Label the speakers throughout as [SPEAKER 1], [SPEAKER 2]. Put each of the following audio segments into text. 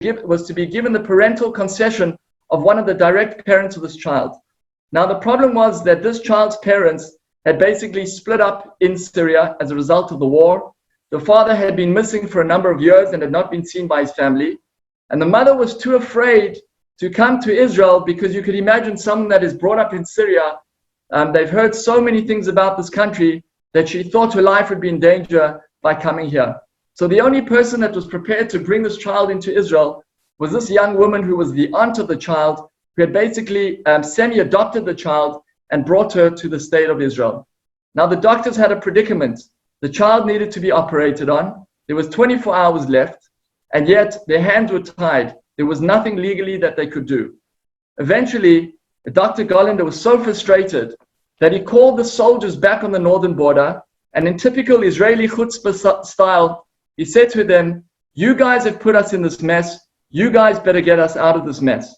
[SPEAKER 1] given the parental concession of one of the direct parents of this child. Now, the problem was that this child's parents had basically split up in Syria as a result of the war. The father had been missing for a number of years and had not been seen by his family. And the mother was too afraid to come to Israel, because you could imagine someone that is brought up in Syria, they've heard so many things about this country that she thought her life would be in danger by coming here. So the only person that was prepared to bring this child into Israel was this young woman who was the aunt of the child, who had basically semi-adopted the child and brought her to the state of Israel. Now, the doctors had a predicament. The child needed to be operated on. There was 24 hours left, and yet their hands were tied. There was nothing legally that they could do. Eventually, Dr. Golander was so frustrated that he called the soldiers back on the northern border, and in typical Israeli chutzpah style, he said to them, "You guys have put us in this mess. You guys better get us out of this mess."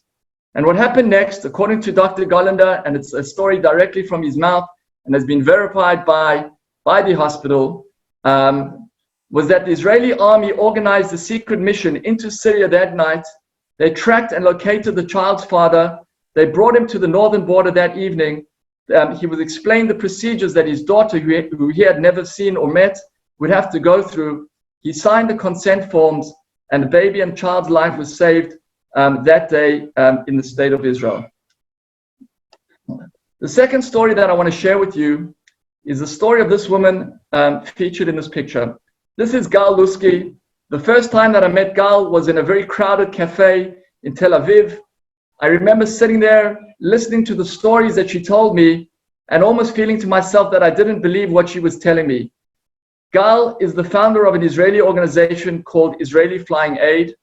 [SPEAKER 1] And what happened next, according to Dr. Golander, and it's a story directly from his mouth and has been verified by the hospital, was that the Israeli army organized a secret mission into Syria that night. They tracked and located the child's father. They brought him to the northern border that evening. He was explained the procedures that his daughter, who he had never seen or met, would have to go through. He signed the consent forms, and the baby and child's life was saved that day in the state of Israel. The second story that I want to share with you is the story of this woman featured in this picture. This is Gal Lusky. The first time that I met Gal was in a very crowded cafe in Tel Aviv. I remember sitting there listening to the stories that she told me and almost feeling to myself that I didn't believe what she was telling me. Gal is the founder of an Israeli organization called Israeli Flying Aid.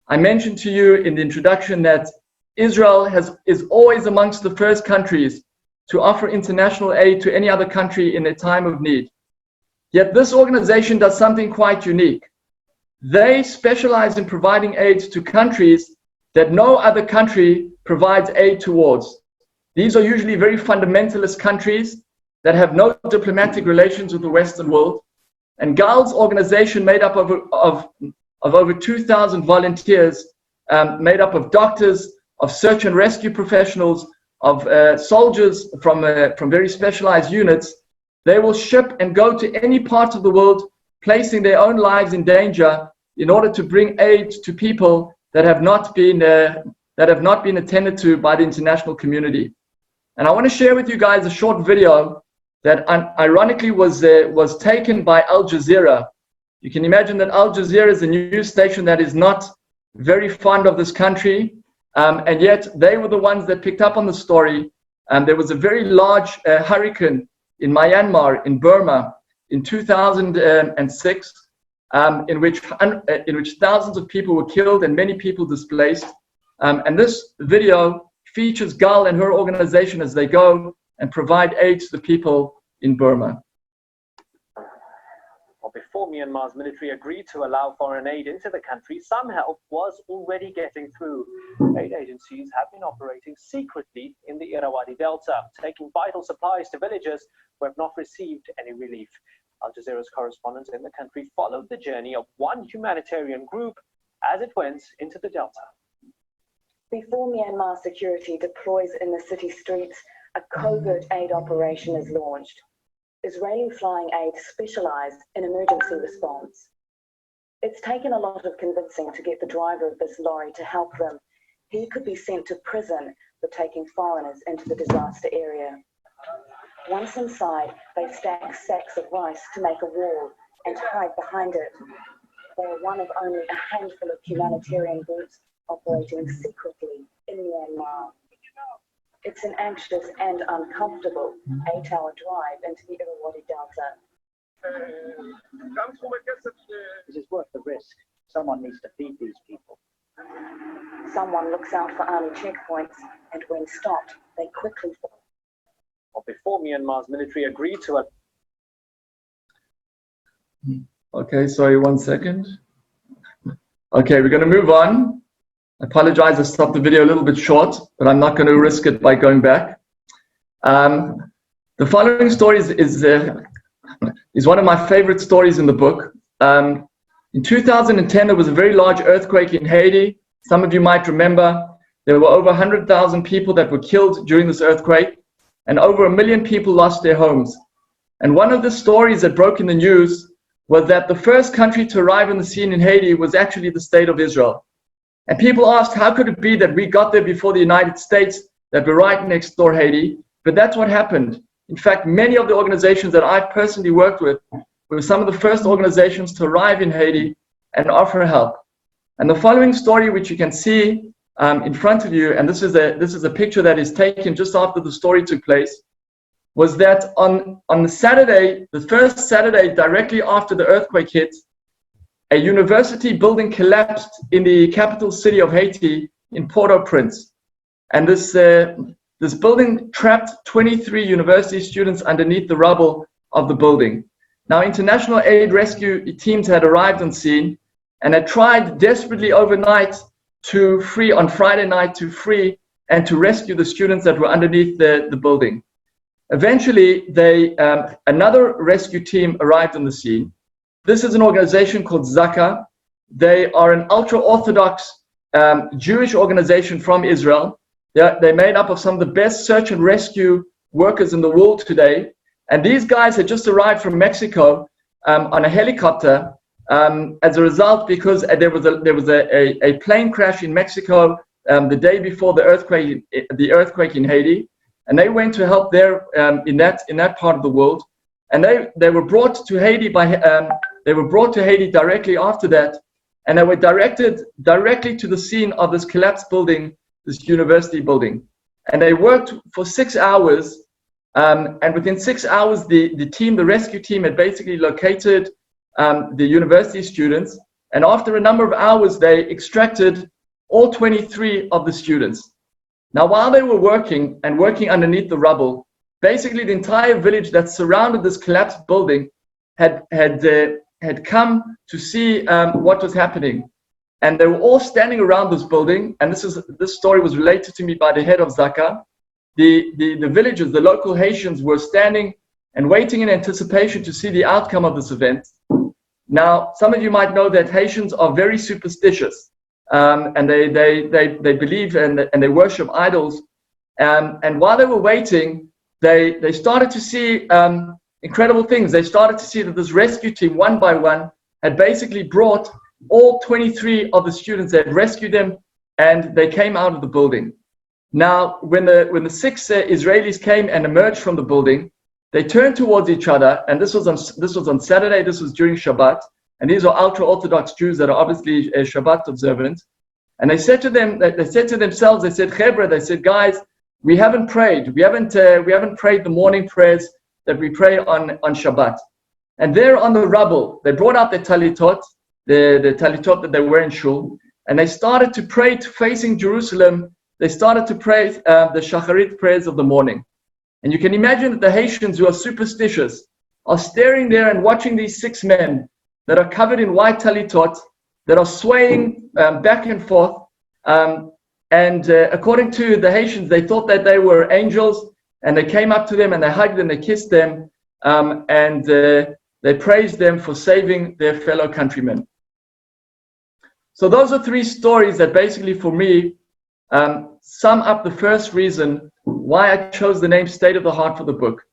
[SPEAKER 1] I mentioned to you in the introduction that Israel is always amongst the first countries to offer international aid to any other country in a time of need. Yet this organization does something quite unique. They specialize in providing aid to countries that no other country provides aid towards. These are usually very fundamentalist countries that have no diplomatic relations with the Western world. And Gal's organization, made up of over 2,000 volunteers, made up of doctors, of search and rescue professionals, of soldiers from very specialized units, they will ship and go to any part of the world, placing their own lives in danger in order to bring aid to people that have not been attended to by the international community. And I want to share with you guys a short video that ironically was taken by Al Jazeera. You can imagine that Al Jazeera is a news station that is not very fond of this country, and yet they were the ones that picked up on the story. There was a very large hurricane in Myanmar, in Burma, in 2006, in which thousands of people were killed and many people displaced. And this video features Gal and her organization as they go and provide aid to the people in Burma.
[SPEAKER 2] Well, before Myanmar's military agreed to allow foreign aid into the country, some help was already getting through. Aid agencies have been operating secretly in the Irrawaddy Delta, taking vital supplies to villagers who have not received any relief. Al Jazeera's correspondents in the country followed the journey of one humanitarian group as it went into the Delta.
[SPEAKER 3] Before Myanmar security deploys in the city streets, a covert aid operation is launched. Israeli Flying Aid specialized in emergency response. It's taken a lot of convincing to get the driver of this lorry to help them. He could be sent to prison for taking foreigners into the disaster area. Once inside, they stack sacks of rice to make a wall and hide behind it. They are one of only a handful of humanitarian groups operating secretly in Myanmar. It's an anxious and uncomfortable 8-hour drive into the Irrawaddy Delta.
[SPEAKER 4] This is worth the risk. Someone needs to feed these people.
[SPEAKER 3] Someone looks out for army checkpoints, and when stopped, they quickly fall.
[SPEAKER 2] Well, before Myanmar's military agreed to it.
[SPEAKER 1] Okay, sorry, 1 second. Okay, we're going to move on. I apologize, I stopped the video a little bit short, but I'm not going to risk it by going back. The following story is one of my favorite stories in the book. In 2010, there was a very large earthquake in Haiti. Some of you might remember there were over 100,000 people that were killed during this earthquake, and over 1 million people lost their homes. And one of the stories that broke in the news was that the first country to arrive on the scene in Haiti was actually the state of Israel. And people asked, how could it be that we got there before the United States, that were right next door Haiti? But that's what happened. In fact, many of the organizations that I've personally worked with were some of the first organizations to arrive in Haiti and offer help. And the following story, which you can see in front of you, and this is a picture that is taken just after the story took place, was that on the Saturday, the first Saturday directly after the earthquake hit, a university building collapsed in the capital city of Haiti in Port-au-Prince. And this building trapped 23 university students underneath the rubble of the building. Now, international aid rescue teams had arrived on scene and had tried desperately overnight on Friday night to free and to rescue the students that were underneath the building. Eventually, another rescue team arrived on the scene. This is an organization called Zaka. They are an ultra-Orthodox Jewish organization from Israel. They're made up of some of the best search and rescue workers in the world today. And these guys had just arrived from Mexico on a helicopter as a result, because there was a plane crash in Mexico the day before the earthquake in Haiti, and they went to help there in that part of the world. And they were brought to Haiti directly after that, and they were directed directly to the scene of this collapsed building, this university building. And they worked for 6 hours, and within 6 hours, the rescue team had basically located the university students. And after a number of hours, they extracted all 23 of the students. Now, while they were working underneath the rubble, basically the entire village that surrounded this collapsed building had come to see what was happening. And they were all standing around this building. And this story was related to me by the head of Zaka. The villagers, the local Haitians, were standing and waiting in anticipation to see the outcome of this event. Now, some of you might know that Haitians are very superstitious, and they believe and they worship idols. And while they were waiting, they started to see incredible things. They started to see that this rescue team, one by one, had basically brought all 23 of the students. They had rescued them, and they came out of the building. Now, when the 6 Israelis came and emerged from the building, they turned towards each other, and this was on Saturday. This was during Shabbat, and these are ultra-Orthodox Jews that are obviously Shabbat observant. And they said to themselves, they said, Chebra, they said, guys, we haven't prayed. We haven't prayed the morning prayers that we pray on Shabbat. And there on the rubble, they brought out their talitot, the talitot that they wear in shul, and they started to pray facing Jerusalem. They started to pray the Shacharit prayers of the morning. And you can imagine that the Haitians, who are superstitious, are staring there and watching these 6 men that are covered in white talitot, that are swaying back and forth. And according to the Haitians, they thought that they were angels, and they came up to them and they hugged them, they kissed them, and they praised them for saving their fellow countrymen. So those are 3 stories that basically, for me, sum up the first reason why I chose the name State of the Heart for the book.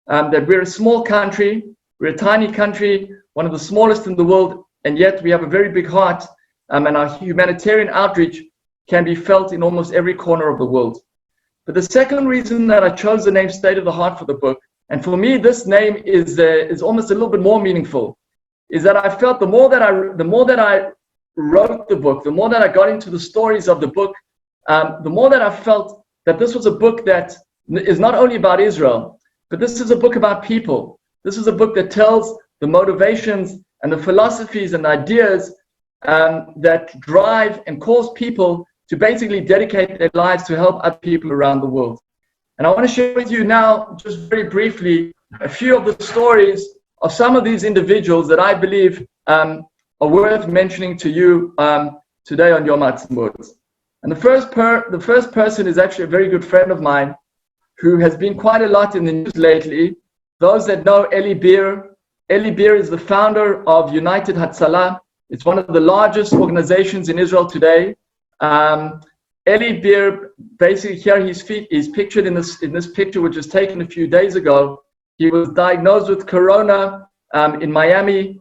[SPEAKER 1] That we're a small country, we're a tiny country, one of the smallest in the world, and yet we have a very big heart, and our humanitarian outreach can be felt in almost every corner of the world. But the second reason that I chose the name State of the Heart for the book, and for me this name is almost a little bit more meaningful, is that I felt the more that I wrote the book, the more that I got into the stories of the book, the more that I felt that this was a book that is not only about Israel, but this is a book about people. This is a book that tells the motivations and the philosophies and ideas that drive and cause people to basically dedicate their lives to help other people around the world. And I want to share with you now, just very briefly, a few of the stories of some of these individuals that I believe are worth mentioning to you today on Yom Ha'atzmaut. And the first person is actually a very good friend of mine who has been quite a lot in the news lately. Those that know Eli Bir. Eli Bir is the founder of United Hatzalah. It's one of the largest organizations in Israel today. Eli Bir, basically here he's pictured in this picture, which was taken a few days ago. He was diagnosed with corona in Miami.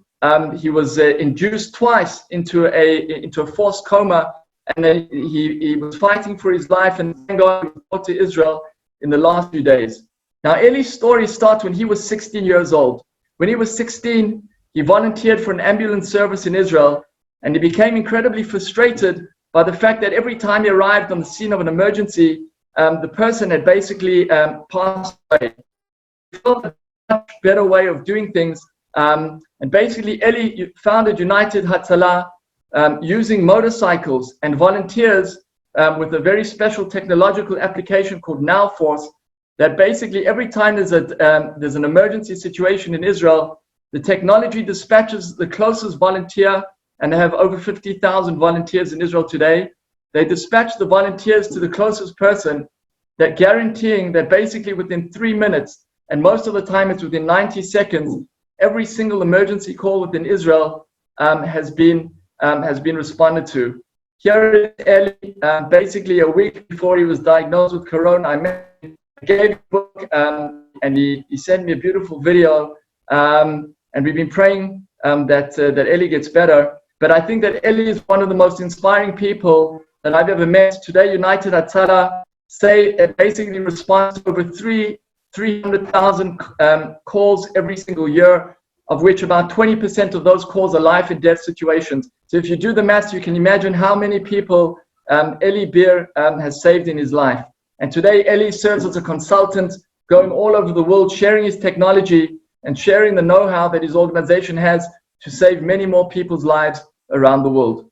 [SPEAKER 1] He was induced twice into a forced coma, and then he was fighting for his life, and thank God he was brought to Israel in the last few days. Now Eli's story starts when he was 16 years old. When he was 16, he volunteered for an ambulance service in Israel, and he became incredibly frustrated by the fact that every time he arrived on the scene of an emergency, the person had basically passed away. He felt a much better way of doing things, and basically Eli founded United Hatzalah using motorcycles and volunteers with a very special technological application called NowForce, that basically every time there's an emergency situation in Israel, the technology dispatches the closest volunteer, and they have over 50,000 volunteers in Israel today. They dispatch the volunteers to the closest person, that guaranteeing that basically within 3 minutes, and most of the time it's within 90 seconds, every single emergency call within Israel has been responded to. Here is Eli, basically a week before he was diagnosed with corona. I gave him a book, and he sent me a beautiful video, and we've been praying that Eli gets better. But I think that Eli is one of the most inspiring people that I've ever met. Today, United Hatzalah basically responds to over 300,000 calls every single year, of which about 20% of those calls are life and death situations. So if you do the math, you can imagine how many people Eli Bir has saved in his life. And today, Eli serves as a consultant, going all over the world, sharing his technology and sharing the know-how that his organization has to save many more people's lives around the world.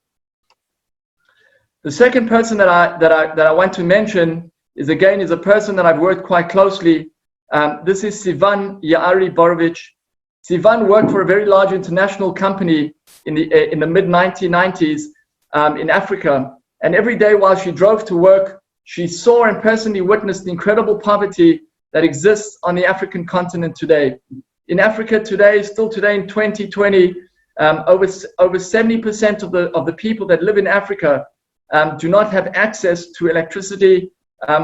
[SPEAKER 1] The second person that I want to mention is a person that I've worked quite closely. This is Sivan Yaari Borovich. Sivan worked for a very large international company in the mid-1990s in Africa. And every day while she drove to work, she saw and personally witnessed the incredible poverty that exists on the African continent today. In Africa today, still today in 2020, over 70% of the people that live in Africa do not have access to electricity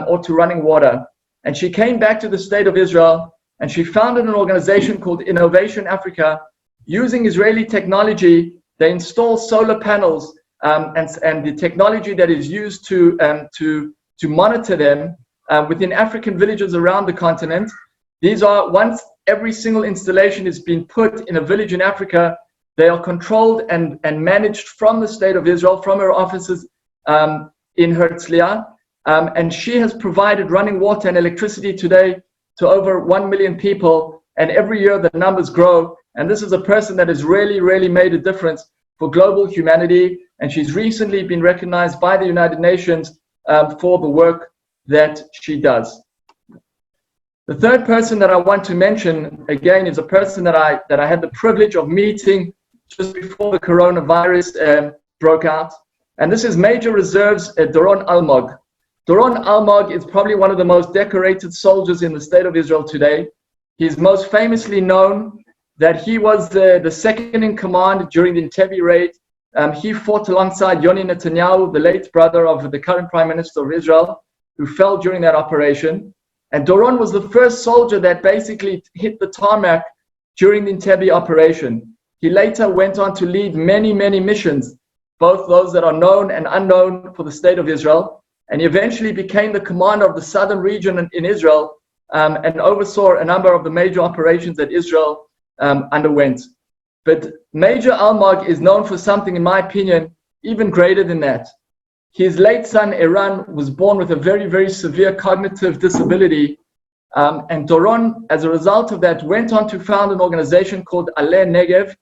[SPEAKER 1] or to running water. And she came back to the state of Israel, and she founded an organization called Innovation Africa. Using Israeli technology, they install solar panels and the technology that is used to monitor them within African villages around the continent. These are, once every single installation is being put in a village in Africa, they are controlled and managed from the state of Israel, from her offices in Herzliya. And she has provided running water and electricity today to over 1 million people. And every year the numbers grow. And this is a person that has really made a difference for global humanity. And she's recently been recognized by the United Nations for the work that she does. The third person that I want to mention, again, is a person that I had the privilege of meeting just before the coronavirus broke out. And this is Major Reserves Doron Almog. Doron Almog is probably one of the most decorated soldiers in the state of Israel today. He's most famously known that he was the second in command during the Entebbe raid. He fought alongside Yoni Netanyahu, the late brother of the current Prime Minister of Israel, who fell during that operation. And Doron was the first soldier that basically hit the tarmac during the Entebbe operation. He later went on to lead many missions, both those that are known and unknown for the state of Israel. And he eventually became the commander of the southern region in Israel and oversaw a number of the major operations that Israel underwent. But Major Almog is known for something, in my opinion, even greater than that. His late son, Eran, was born with a very severe cognitive disability. And Doron, as a result of that, went on to found an organization called Aleh Negev.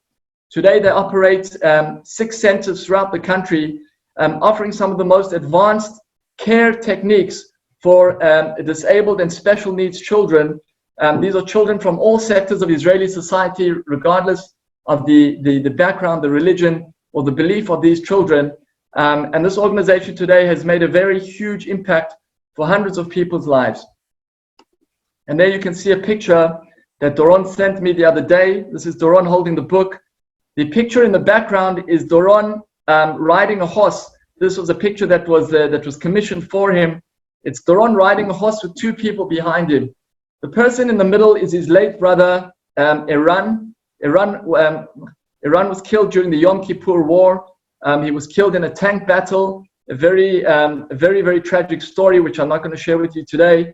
[SPEAKER 1] Today, they operate 6 centers throughout the country, offering some of the most advanced care techniques for disabled and special needs children. These are children from all sectors of Israeli society, regardless of the background, the religion, or the belief of these children. And this organization today has made a very huge impact for hundreds of people's lives. And there you can see a picture that Doron sent me the other day. This is Doron holding the book. The picture in the background is Doron riding a horse. This was a picture that was commissioned for him. It's Doron riding a horse with two people behind him. The person in the middle is his late brother, Iran. Iran was killed during the Yom Kippur War. He was killed in a tank battle. A very, very tragic story, which I'm not going to share with you today.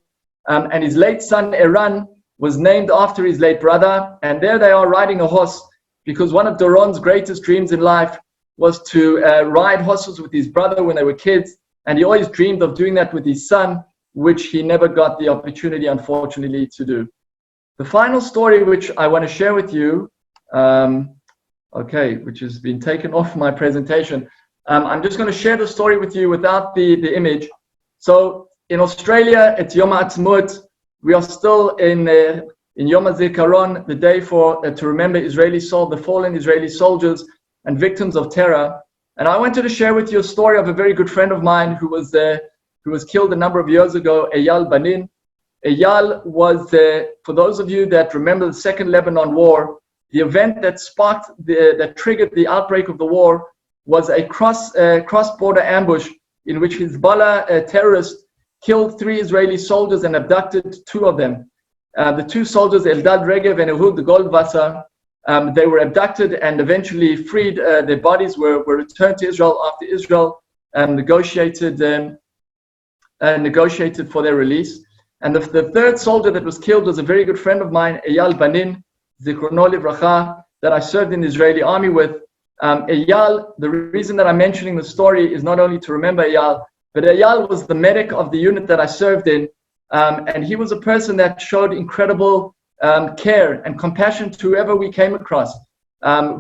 [SPEAKER 1] And his late son, Iran, was named after his late brother. And there they are riding a horse, because one of Doron's greatest dreams in life was to ride horses with his brother when they were kids. And he always dreamed of doing that with his son, which he never got the opportunity, unfortunately, to do. The final story which I want to share with you, which has been taken off my presentation. I'm just going to share the story with you without the image. So in Australia, it's Yom Ha'atzmaut. We are still in Yom HaZikaron, the day to remember the fallen Israeli soldiers and victims of terror. And I wanted to share with you a story of a very good friend of mine who was killed a number of years ago, Eyal Banin. Eyal was, for those of you that remember the Second Lebanon War, the event that that triggered the outbreak of the war was a cross-border ambush in which Hezbollah terrorists killed 3 Israeli soldiers and abducted 2 of them. The 2 soldiers, Eldad Regev and Ehud Goldwasser, they were abducted and eventually freed. Their bodies were returned to Israel after Israel negotiated for their release. And the 3rd soldier that was killed was a very good friend of mine, Eyal Banin, Zichrono Livracha, that I served in the Israeli army with. Eyal, the reason that I'm mentioning the story is not only to remember Eyal, but Eyal was the medic of the unit that I served in. And he was a person that showed incredible care and compassion to whoever we came across.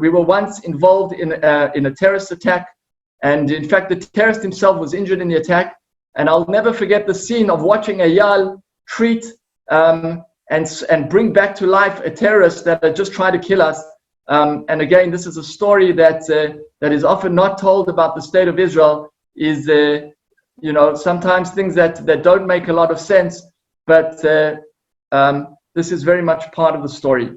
[SPEAKER 1] We were once involved in a terrorist attack. And in fact, the terrorist himself was injured in the attack. And I'll never forget the scene of watching Eyal treat and bring back to life a terrorist that had just tried to kill us. And again, this is a story that is often not told about the state of Israel. Is sometimes things that don't make a lot of sense, but this is very much part of the story.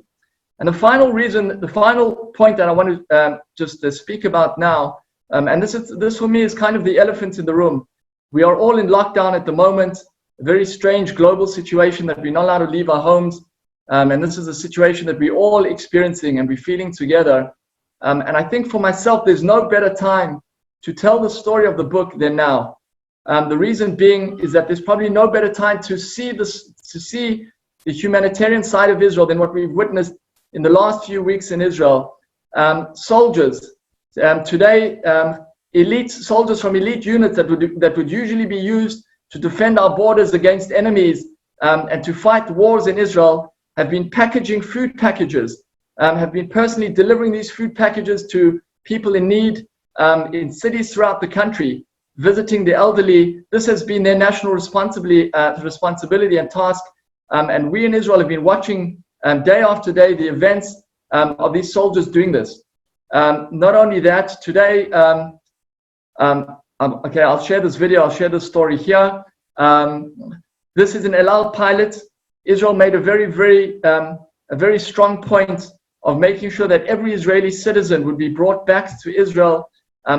[SPEAKER 1] And the final point that I want to just speak about now, and this for me is kind of the elephant in the room. We are all in lockdown at the moment, a very strange global situation that we're not allowed to leave our homes. And this is a situation that we're all experiencing and we're feeling together. And I think for myself, there's no better time to tell the story of the book than now. The reason being is that there's probably no better time to see the humanitarian side of Israel than what we've witnessed in the last few weeks in Israel. Soldiers, today, elite soldiers from elite units that would usually be used to defend our borders against enemies and to fight wars in Israel, have been packaging food packages, have been personally delivering these food packages to people in need in cities throughout the country, visiting the elderly. This has been their national responsibility and task. And we in Israel have been watching day after day the events of these soldiers doing this. Not only that, today, I'll share this video, I'll share this story here. This is an El Al pilot. Israel made a very strong point of making sure that every Israeli citizen would be brought back to Israel.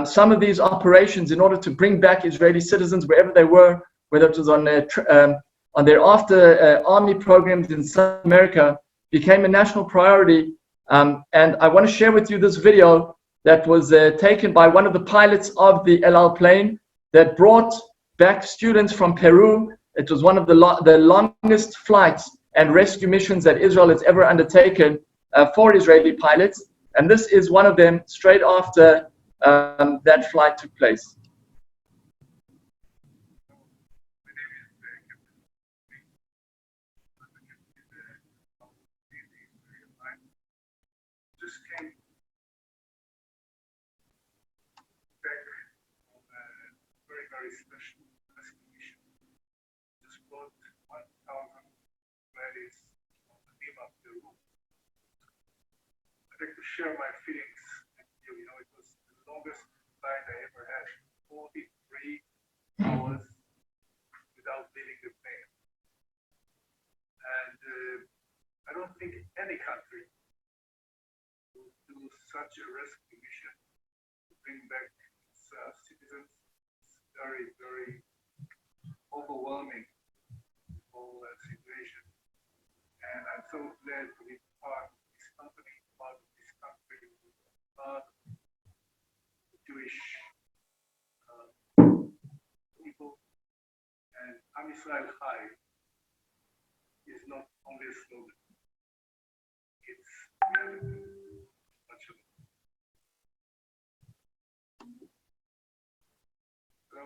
[SPEAKER 1] Some of these operations, in order to bring back Israeli citizens wherever they were, whether it was on their after army programs in South America, became a national priority. And I want to share with you this video that was taken by one of the pilots of the El Al plane that brought back students from Peru. It was one of the longest flights and rescue missions that Israel has ever undertaken for Israeli pilots. And this is one of them straight after that flight took place.
[SPEAKER 5] Very special rescue mission. Just brought 1,000 Israelis from the team of Peru. I'd like to share my feelings with you. It was the longest flight I ever had, 43 hours without leaving the plane. And I don't think any country would do such a rescue mission to bring back its citizens very, very overwhelming whole situation. And I'm so glad to be part of this company, part of this country, part of the Jewish people. And Am Yisrael Chai is not only a slogan, it's reality. Much of it. So,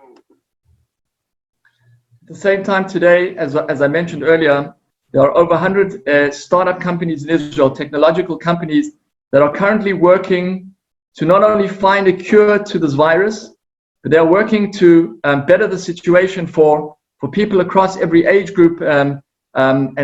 [SPEAKER 1] At the same time today, as I mentioned earlier, there are over 100 startup companies in Israel, technological companies, that are currently working to not only find a cure to this virus, but they are working to better the situation for people across every age group and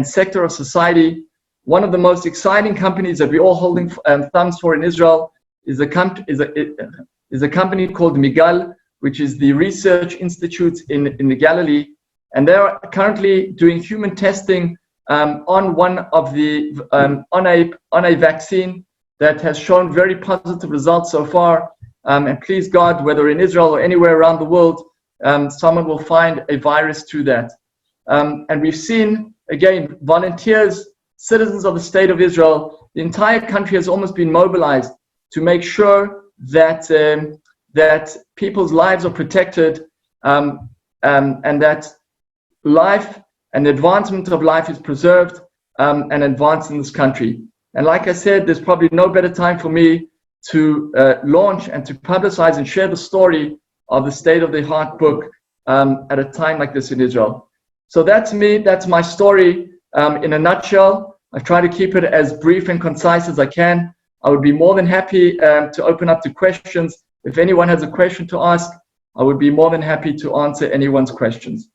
[SPEAKER 1] sector of society. One of the most exciting companies that we're all holding thumbs for in Israel is a company called Migal, which is the research institute in the Galilee. And they're currently doing human testing on one of the on a vaccine that has shown very positive results so far. And please God, whether in Israel or anywhere around the world, someone will find a virus to that. And we've seen, again, volunteers, citizens of the state of Israel. The entire country has almost been mobilized to make sure that that people's lives are protected, and that life and the advancement of life is preserved and advanced in this country. And like I said, there's probably no better time for me to launch and to publicize and share the story of the State of the Heart book at a time like this in Israel. So that's me, that's my story in a nutshell. I try to keep it as brief and concise as I can. I would be more than happy to open up to questions. If anyone has a question to ask, I would be more than happy to answer anyone's questions.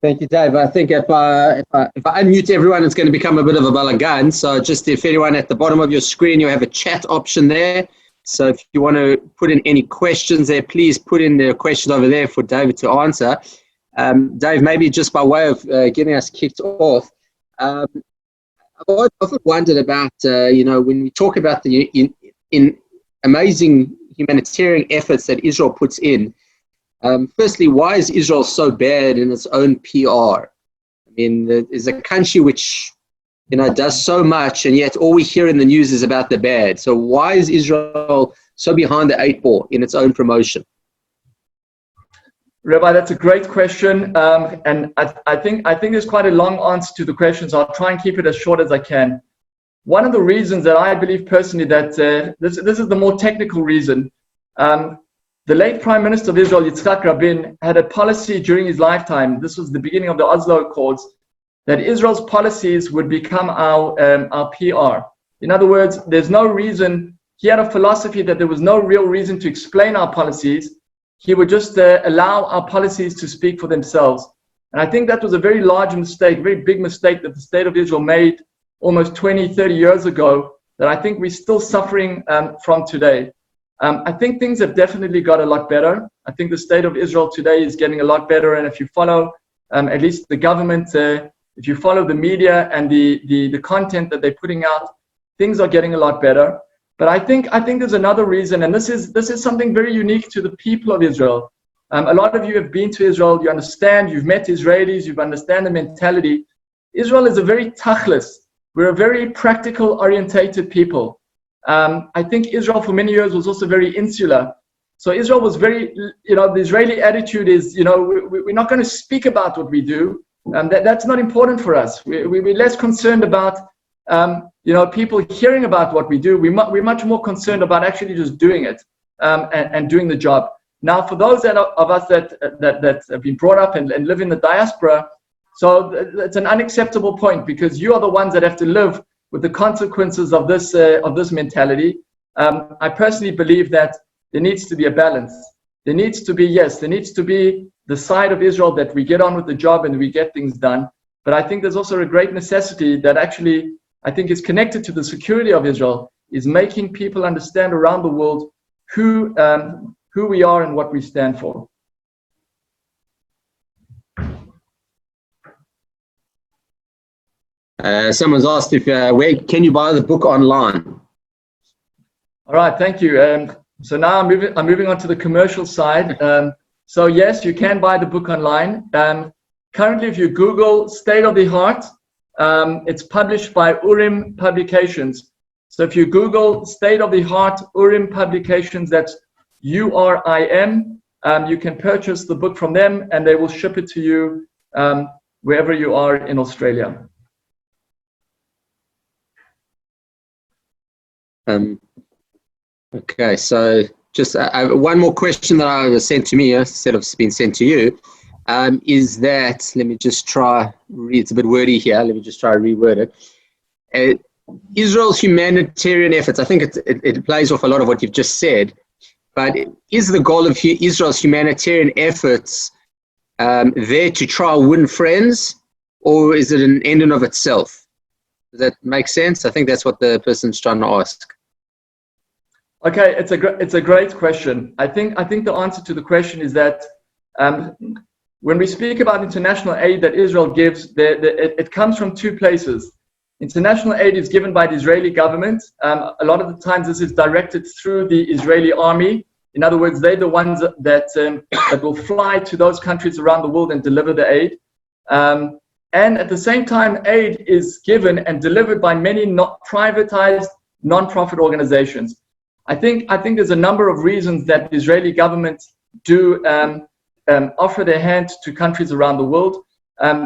[SPEAKER 6] Thank you, Dave. I think if I unmute everyone, it's going to become a bit of a balagan. So just if anyone at the bottom of your screen, you have a chat option there. So if you want to put in any questions there, please put in the question over there for David to answer. Dave, maybe just by way of getting us kicked off, I've often wondered about, when we talk about the in amazing humanitarian efforts that Israel puts in, firstly, why is Israel so bad in its own PR? I mean, it's a country which, does so much, and yet all we hear in the news is about the bad. So why is Israel so behind the eight ball in its own promotion?
[SPEAKER 1] Rabbi, that's a great question, and I think there's quite a long answer to the question, so I'll try and keep it as short as I can. One of the reasons that I believe personally that this is the more technical reason. The late Prime Minister of Israel, Yitzhak Rabin, had a policy during his lifetime. This was the beginning of the Oslo Accords, that Israel's policies would become our PR. In other words, there's no reason. He had a philosophy that there was no real reason to explain our policies. He would just allow our policies to speak for themselves. And I think that was a very large mistake, very big mistake that the state of Israel made almost 20, 30 years ago, that I think we're still suffering from today. I think things have definitely got a lot better. I think the state of Israel today is getting a lot better. And if you follow at least the government, if you follow the media and the content that they're putting out, things are getting a lot better. But I think there's another reason, and this is something very unique to the people of Israel. A lot of you have been to Israel, you understand, you've met Israelis, you understand the mentality. Israel is a very tachlis. We're a very practical orientated people. I think Israel for many years was also very insular. So Israel was very, the Israeli attitude is, we're not going to speak about what we do. That's not important for us. We're less concerned about, people hearing about what we do. We're much more concerned about actually just doing it and doing the job. Now, for those of us that have been brought up and live in the diaspora, so it's an unacceptable point, because you are the ones that have to live with the consequences of this mentality. I personally believe that there needs to be a balance. There needs to be the side of Israel that we get on with the job and we get things done. But I think there's also a great necessity that actually I think is connected to the security of Israel, is making people understand around the world who we are and what we stand for.
[SPEAKER 6] Someone's asked if where can you buy the book online?
[SPEAKER 1] All right, thank you. So now I'm moving on to the commercial side. So yes, you can buy the book online. Currently, if you Google State of the Heart, it's published by Urim Publications. So if you Google State of the Heart, Urim Publications, that's URIM, you can purchase the book from them and they will ship it to you wherever you are in Australia.
[SPEAKER 6] Okay, so just one more question that I was sent to me instead of being sent to you is that, let me just try, it's a bit wordy here, let me just try to reword it. Israel's humanitarian efforts, I think it plays off a lot of what you've just said, but is the goal of Israel's humanitarian efforts there to try to win friends, or is it an end in of itself? Does that make sense? I think that's what the person's trying to ask.
[SPEAKER 1] Okay, it's a great question. I think the answer to the question is that when we speak about international aid that Israel gives, it comes from two places. International aid is given by the Israeli government. A lot of the times this is directed through the Israeli army. In other words, they're the ones that will fly to those countries around the world and deliver the aid. And at the same time, aid is given and delivered by many privatized non-profit organizations. I think there's a number of reasons that the Israeli government do offer their hand to countries around the world.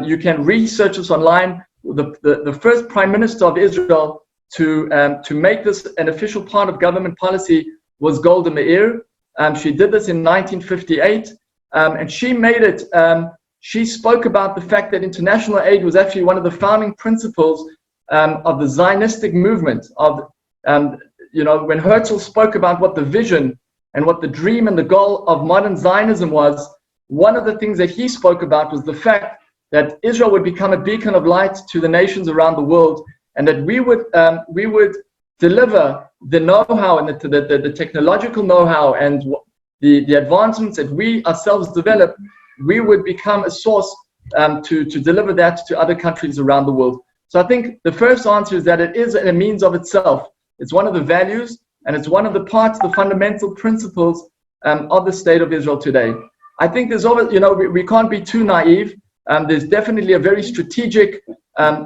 [SPEAKER 1] You can research this online. The first Prime Minister of Israel to make this an official part of government policy was Golda Meir. She did this in 1958, and she made it. She spoke about the fact that international aid was actually one of the founding principles of the Zionistic movement. When Herzl spoke about what the vision and what the dream and the goal of modern Zionism was, one of the things that he spoke about was the fact that Israel would become a beacon of light to the nations around the world, and that we would deliver the know-how and the technological know-how and the advancements that we ourselves develop. We would become a source to deliver that to other countries around the world. So I think the first answer is that it is a means of itself. It's one of the values, and it's one of the parts, the fundamental principles of the state of Israel today. I think there's always, we can't be too naive. There's definitely a very strategic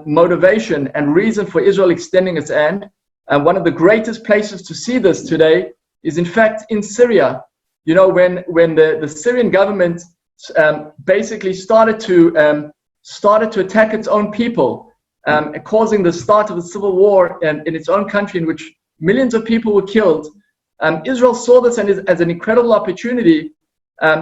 [SPEAKER 1] motivation and reason for Israel extending its hand. And one of the greatest places to see this today is, in fact, in Syria. When the Syrian government basically started to attack its own people, causing the start of a civil war in its own country in which millions of people were killed. Israel saw this as an incredible opportunity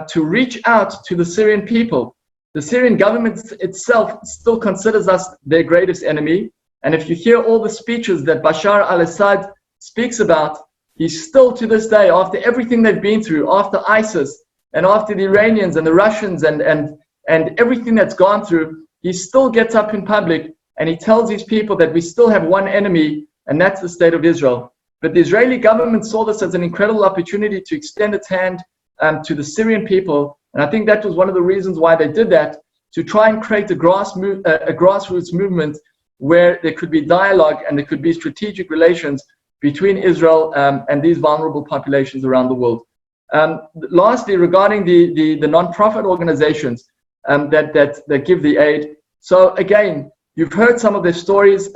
[SPEAKER 1] to reach out to the Syrian people. The Syrian government itself still considers us their greatest enemy. And if you hear all the speeches that Bashar al-Assad speaks about, he's still to this day, after everything they've been through, after ISIS and after the Iranians and the Russians and everything that's gone through, he still gets up in public and he tells these people that we still have one enemy, and that's the state of Israel. But the Israeli government saw this as an incredible opportunity to extend its hand to the Syrian people. And I think that was one of the reasons why they did that, to try and create a grassroots movement where there could be dialogue and there could be strategic relations between Israel and these vulnerable populations around the world. Lastly, regarding the non-profit organizations that give the aid. So again, you've heard some of their stories.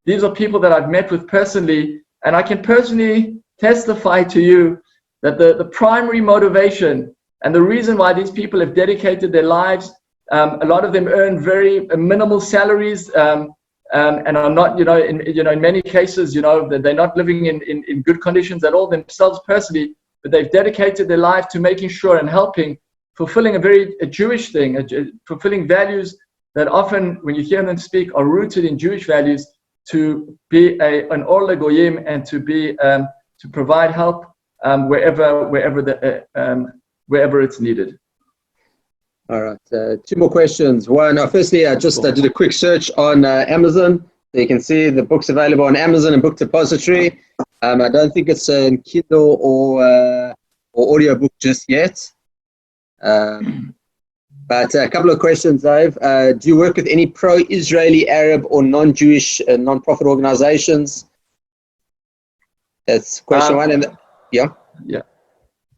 [SPEAKER 1] These are people that I've met with personally, and I can personally testify to you that the primary motivation and the reason why these people have dedicated their lives, a lot of them earn very minimal salaries, and are not, in many cases, that they're not living in good conditions at all themselves personally, but they've dedicated their life to making sure and helping, fulfilling a Jewish thing, fulfilling values that often, when you hear them speak, are rooted in Jewish values, to be an or legoyim and to provide help wherever it's needed.
[SPEAKER 6] All right, two more questions. One, firstly, I did a quick search on Amazon. So you can see the book's available on Amazon and Book Depository. I don't think it's in Kindle or audiobook just yet. But a couple of questions, Dave. Do you work with any pro-Israeli, Arab, or non-Jewish non-profit organizations? That's question one. And yeah.
[SPEAKER 1] Yeah.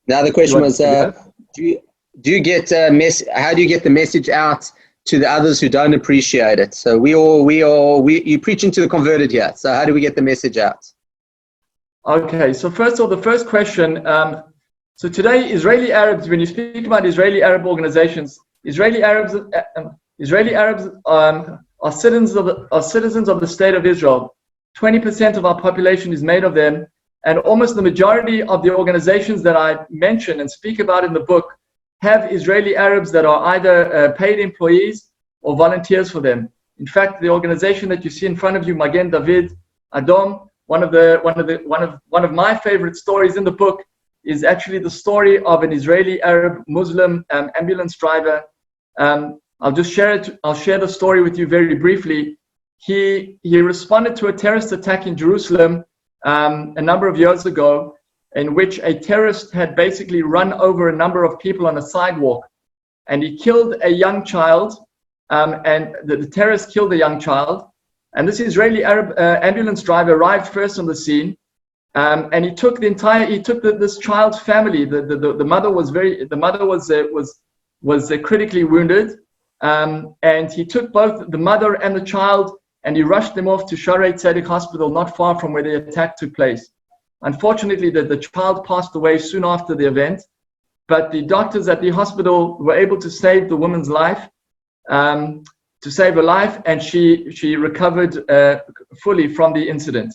[SPEAKER 6] Now the question was,
[SPEAKER 1] Yeah.
[SPEAKER 6] do you get how do you get the message out to the others who don't appreciate it? So you're preaching to the converted here. So how do we get the message out?
[SPEAKER 1] Okay, so first of all, the first question. So today, Israeli Arabs, when you speak about Israeli Arab organizations, Israeli Arabs are citizens of the state of Israel. 20% of our population is made of them, and almost the majority of the organizations that I mention and speak about in the book have Israeli Arabs that are either paid employees or volunteers for them. In fact, the organization that you see in front of you, Magen David Adom, one of my favorite stories in the book is actually the story of an Israeli Arab Muslim ambulance driver. I'll share the story with you very briefly. He responded to a terrorist attack in Jerusalem a number of years ago, in which a terrorist had basically run over a number of people on a sidewalk, and he killed a young child, and the terrorist killed a young child. And this Israeli Arab ambulance driver arrived first on the scene, and he took this child's family. The mother was critically wounded, and he took both the mother and the child, and he rushed them off to Shaarei Tzedek Hospital, not far from where the attack took place. Unfortunately, the child passed away soon after the event, but the doctors at the hospital were able to save the woman's life. To save her life, and she recovered fully from the incident.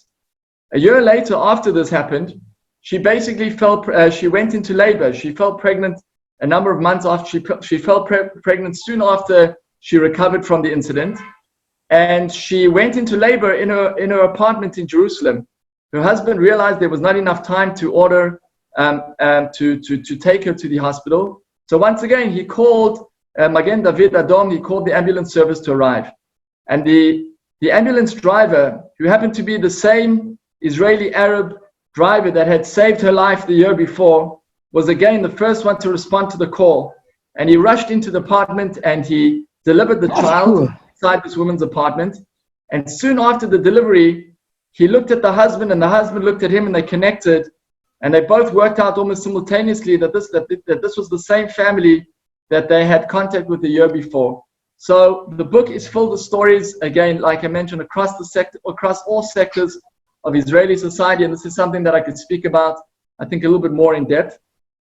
[SPEAKER 1] A year later, after this happened, she basically she went into labor. She fell pregnant a number of months after she fell pregnant soon after she recovered from the incident, and she went into labor in her apartment in Jerusalem. Her husband realized there was not enough time to order to take her to the hospital. So once again, he called Magen David Adom. He called the ambulance service to arrive, and the ambulance driver, who happened to be the same Israeli Arab driver that had saved her life the year before, was again the first one to respond to the call. And he rushed into the apartment and he delivered the child inside this woman's apartment. And soon after the delivery, he looked at the husband, and the husband looked at him, and they connected, and they both worked out almost simultaneously that this was the same family that they had contact with the year before. So the book is filled with stories, again, like I mentioned, across all sectors of Israeli society, and this is something that I could speak about, I think, a little bit more in depth.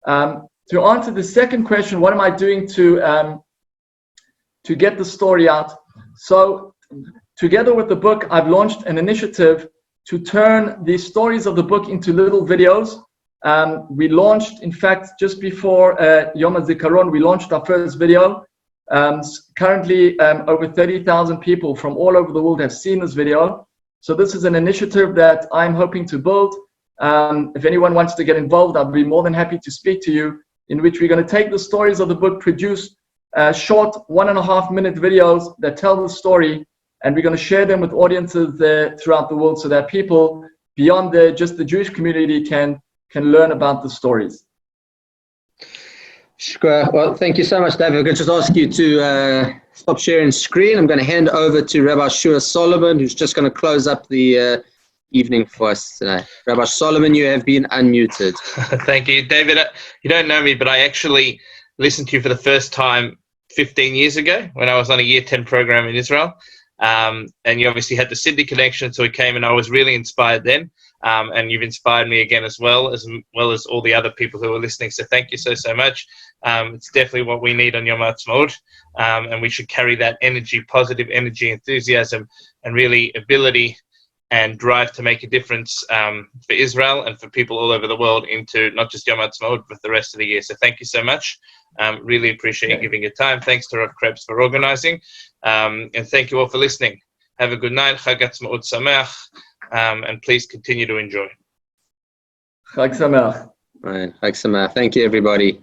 [SPEAKER 1] To answer the second question, what am I doing to get the story out? So together with the book, I've launched an initiative to turn the stories of the book into little videos. We launched, in fact, just before Yom HaZikaron, we launched our first video. Currently, over 30,000 people from all over the world have seen this video. So this is an initiative that I'm hoping to build. If anyone wants to get involved, I'll be more than happy to speak to you, in which we're going to take the stories of the book, produce short 1.5-minute videos that tell the story, and we're going to share them with audiences throughout the world so that people beyond just the Jewish community can learn about the stories.
[SPEAKER 6] Sure. Well, thank you so much, David. I'm going to just ask you to stop sharing screen. I'm going to hand over to Rabbi Shua Solomon, who's just going to close up the evening for us today. Rabbi Solomon, you have been unmuted.
[SPEAKER 7] Thank you, David. You don't know me, but I actually listened to you for the first time 15 years ago when I was on a Year 10 program in Israel. And you obviously had the Sydney connection, so we came, and I was really inspired then. And you've inspired me again as well as all the other people who are listening. So thank you so much. It's definitely what we need on Yom HaAtzmaut, and we should carry that energy, positive energy, enthusiasm, and really ability and drive to make a difference for Israel and for people all over the world into not just Yom HaAtzmaut, but the rest of the year. So thank you so much. Really appreciate you giving your time. Thanks to Rav Krebs for organizing. And thank you all for listening. Have a good night. Chag Atzmaut Sameach. And please continue to enjoy.
[SPEAKER 1] Chag Sameach.
[SPEAKER 6] Right. Chag Sameach. Thank you, everybody.